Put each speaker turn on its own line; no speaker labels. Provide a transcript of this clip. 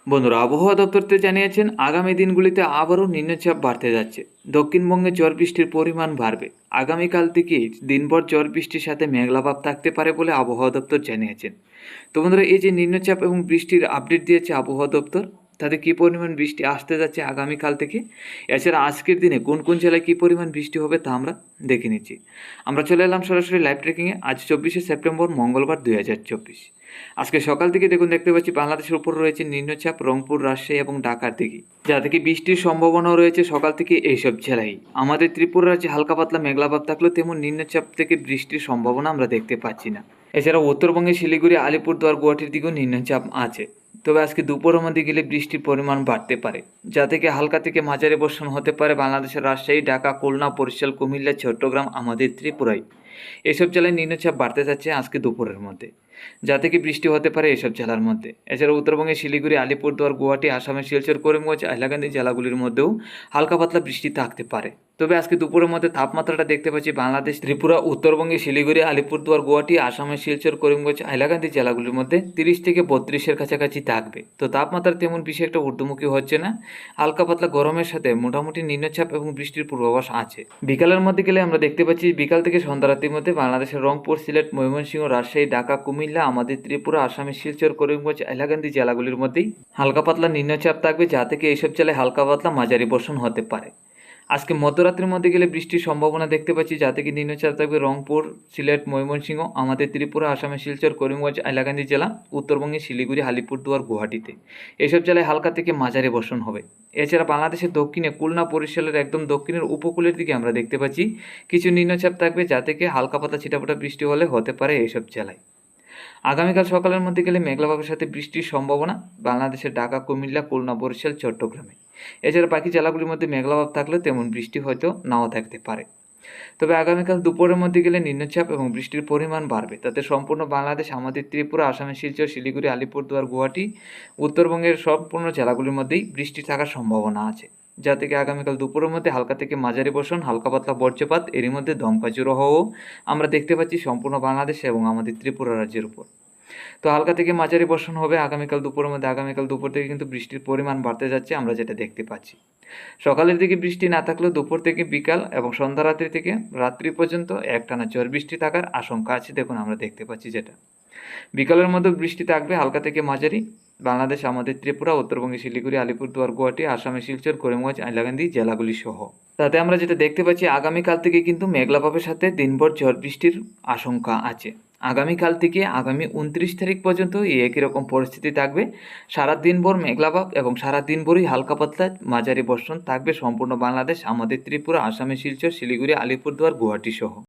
বন্ধুরা, আবহাওয়া দপ্তর থেকে জানিয়েছেন আগামী দিনগুলিতে আবারও নিম্নচাপ বাড়তে যাচ্ছে। দক্ষিণবঙ্গে ঝড় বৃষ্টির পরিমাণ বাড়বে। আগামীকাল থেকে দিনভর ঝড় বৃষ্টির সাথে মেঘলাভাব থাকতে পারে বলে আবহাওয়া দপ্তর জানিয়েছেন। তো বন্ধুরা, এই যে নিম্নচাপ এবং বৃষ্টির আপডেট দিয়েছে আবহাওয়া দপ্তর, তাতে কী পরিমাণ বৃষ্টি আসতে যাচ্ছে আগামীকাল থেকে, এছাড়া আজকের দিনে কোন কোন জেলায় কী পরিমাণ বৃষ্টি হবে তা আমরা দেখে নিচ্ছি। আমরা চলে এলাম সরাসরি লাইভ ট্রেকিংয়ে। আজ 24শে সেপ্টেম্বর, মঙ্গলবার 2024। আজকে সকাল থেকে দেখতে পাচ্ছি বাংলাদেশের উপর রয়েছে নিম্নচাপ রংপুর, রাজশাহী এবং ঢাকার দিকে, যা থেকে বৃষ্টির সম্ভাবনাও রয়েছে সকাল থেকে এইসব জেলায়। আমাদের ত্রিপুরা রাজ্যে হালকা পাতলা মেঘলাভাব থাকলেও তেমন নিম্নচাপ থেকে বৃষ্টির সম্ভাবনা আমরা দেখতে পাচ্ছি না। এছাড়া উত্তরবঙ্গে শিলিগুড়ি, আলিপুরদুয়ার, গুয়াহাটির দিকেও নিম্নচাপ আছে। তবে আজকে দুপুরের মধ্যে গেলে বৃষ্টির পরিমাণ বাড়তে পারে, যা থেকে হালকা থেকে মাঝারি বর্ষণ হতে পারে বাংলাদেশের রাজশাহী, ঢাকা, খুলনা, বরিশাল, কুমিল্লা, চট্টগ্রাম, আমাদের ত্রিপুরায়। এসব জেলায় নিম্নচাপ বাড়তে যাচ্ছে আজকে দুপুরের মধ্যে, যা থেকে বৃষ্টি হতে পারে এসব জেলার মধ্যে। এছাড়া উত্তরবঙ্গে শিলিগুড়ি, আলিপুরদুয়ার, গুয়াহাটি, আসামের শিলচর, করিমগঞ্জ, হাইলাকান্দি জেলাগুলির মধ্যেও হালকা পাতলা বৃষ্টি থাকতে পারে। তবে আজকে দুপুরের মধ্যে তাপমাত্রাটা দেখতে পাচ্ছি বাংলাদেশ, ত্রিপুরা, উত্তরবঙ্গে শিলিগুড়ি, আলিপুরদুয়ার, গুয়াহাটি, আসামের শিলচর, করিমগঞ্জ, হাইলাকান্দি জেলাগুলির মধ্যে 30 থেকে 32-এর কাছাকাছি থাকবে। তো তাপমাত্রা তেমন বেশি একটা ঊর্ধ্বমুখী হচ্ছে না, হালকা পাতলা গরমের সাথে মোটামুটি নিম্নচাপ এবং বৃষ্টির পূর্বাভাস আছে। বিকালের মধ্যে গেলে আমরা দেখতে পাচ্ছি বিকাল থেকে সন্ধ্যা রাতের মধ্যে বাংলাদেশের রংপুর, সিলেট, ময়মনসিংহ, রাজশাহী, ঢাকা, কুমিল্লা, আমাদের ত্রিপুরা, আসামের শিলচর, করিমগঞ্জ, হাইলাকান্দি জেলাগুলির মধ্যেই হালকা পাতলা নিম্নচাপ থাকবে, যা থেকে এইসব জেলায় হালকা পাতলা মাঝারি বর্ষণ হতে পারে। আজকে মধ্যরাত্রির মধ্যে গেলে বৃষ্টির সম্ভাবনা দেখতে পাচ্ছি, যা থেকে নিম্নচাপ থাকবে রংপুর, সিলেট, ময়মনসিংহ, আমাদের ত্রিপুরা, আসামের শিলচর, করিমগঞ্জ, হাইলাকান্দি জেলা, উত্তরবঙ্গে শিলিগুড়ি, আলিপুরদুয়ার, গুয়াহাটিতে। এসব জেলায় হালকা থেকে মাঝারি বর্ষণ হবে। এছাড়া বাংলাদেশের দক্ষিণে খুলনা, বরিশালের একদম দক্ষিণের উপকূলের দিকে আমরা দেখতে পাচ্ছি কিছু নিম্নচাপ থাকবে, যা থেকে হালকা পাতলা ছিটাফোঁটা বৃষ্টি হতে পারে এইসব জেলায়। আগামীকাল সকালের মধ্যে গেলে মেঘলাভাবের সাথে বৃষ্টির সম্ভাবনা বাংলাদেশের ঢাকা, কুমিল্লা, খুলনা, বরিশাল, চট্টগ্রামে। এছাড়া বাকি জেলাগুলির মধ্যে মেঘলাভাব থাকলেও তেমন বৃষ্টি হয়তো নাও থাকতে পারে। তবে আগামীকাল দুপুরের মধ্যে গেলে নিম্নচাপ এবং বৃষ্টির পরিমাণ বাড়বে, তাতে সম্পূর্ণ বাংলাদেশ, আমাদের ত্রিপুরা, আসামের শিলচর, শিলিগুড়ি, আলিপুরদুয়ার, গুয়াহাটি, উত্তরবঙ্গের সম্পূর্ণ জেলাগুলির মধ্যেই বৃষ্টি থাকার সম্ভাবনা আছে, যা থেকে আগামীকাল দুপুরের মধ্যে হালকা থেকে মাঝারি বর্ষণ, হালকা পাতলা বজ্রপাত, এরই মধ্যে দমকা ঝড়োও আমরা দেখতে পাচ্ছি সম্পূর্ণ বাংলাদেশ এবং আমাদের ত্রিপুরা রাজ্যের উপর। তো হালকা থেকে মাঝারি বর্ষণ হবে আগামীকাল দুপুরের মধ্যে। আগামীকাল দুপুর থেকে কিন্তু বৃষ্টির পরিমাণ বাড়তে যাচ্ছে, আমরা যেটা দেখতে পাচ্ছি। সকালের দিকে বৃষ্টি না থাকলেও দুপুর থেকে বিকাল এবং সন্ধ্যা রাত্রি থেকে রাত্রি পর্যন্ত একটানা ঝড় বৃষ্টি থাকার আশঙ্কা আছে। দেখুন আমরা দেখতে পাচ্ছি যেটা বিকালের মধ্যে বৃষ্টি থাকবে হালকা থেকে মাঝারি বাংলাদেশ, আমাদের ত্রিপুরা, উত্তরবঙ্গে শিলিগুড়ি, আলিপুরদুয়ার, গুয়াহাটি, আসামের শিলচর, করিমগঞ্জ, হাইলাকান্দি জেলাগুলি সহ। তাতে আমরা যেটা দেখতে পাচ্ছি আগামীকাল থেকে কিন্তু মেঘলাভাবের সাথে দিনভর ঝড় বৃষ্টির আশঙ্কা আছে। আগামীকাল থেকে আগামী 29 তারিখ পর্যন্ত এই একই রকম পরিস্থিতি থাকবে। সারা দিনভর মেঘলাভাব এবং সারা দিনভরই হালকা পাতলা মাঝারি বর্ষণ থাকবে সম্পূর্ণ বাংলাদেশ, আমাদের ত্রিপুরা, আসামের শিলচর, শিলিগুড়ি, আলিপুরদুয়ার, গুয়াহাটি সহ।